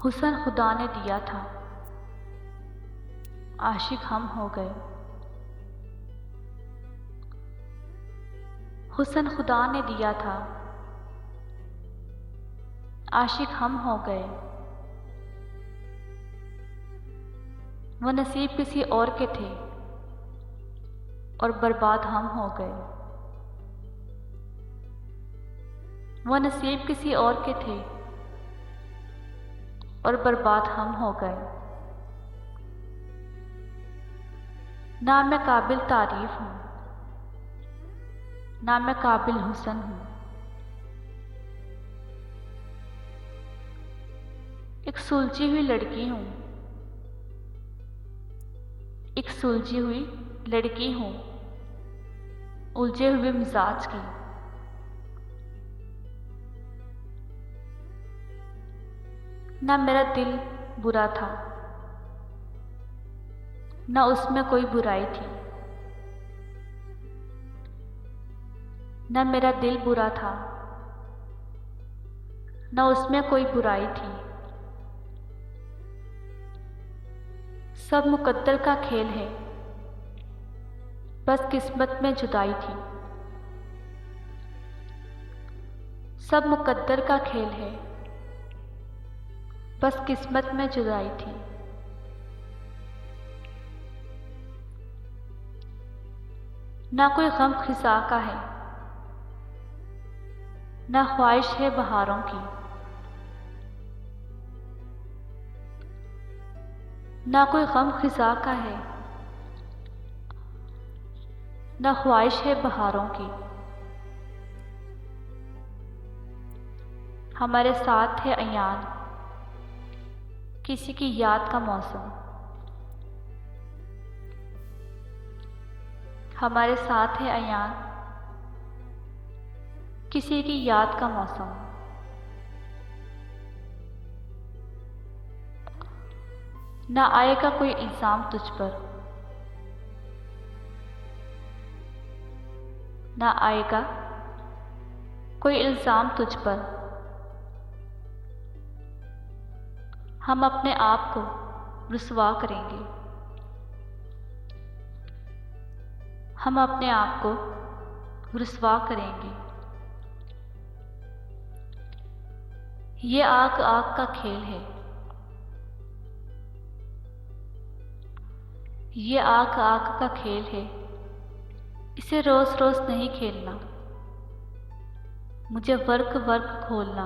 हुस्न खुदा ने दिया था, आशिक हम हो गए। हुस्न खुदा ने दिया था, आशिक हम हो गए। वो नसीब किसी और के थे और बर्बाद हम हो गए। वो नसीब किसी और के थे और बर्बाद हम हो गए। ना मैं काबिल तारीफ हूँ, ना मैं काबिल हुस्न हूँ। एक सुलझी हुई लड़की हूँ, एक सुलझी हुई लड़की हूँ, उलझे हुए मिजाज की। ना मेरा दिल बुरा था, ना उसमें कोई बुराई थी। ना मेरा दिल बुरा था, ना उसमें कोई बुराई थी। सब मुकद्दर का खेल है, बस किस्मत में जुदाई थी। सब मुकद्दर का खेल है, बस किस्मत में जुदाई थी। ना कोई गम खिसा का है, ना ख्वाहिश है बहारों की। ना कोई गम खिसा का है, ना ख्वाहिश है बहारों की। हमारे साथ है अयान किसी की याद का मौसम। हमारे साथ है अयान किसी की याद का मौसम। ना आएगा कोई इल्ज़ाम तुझ पर, ना आएगा कोई इल्ज़ाम तुझ पर। हम अपने आप को रुसवा करेंगे, हम अपने आप को रुसवा करेंगे। ये आग आग का खेल है, ये आग आग का खेल है। इसे रोज़ रोज़ नहीं खेलना, मुझे वर्क वर्क खोलना।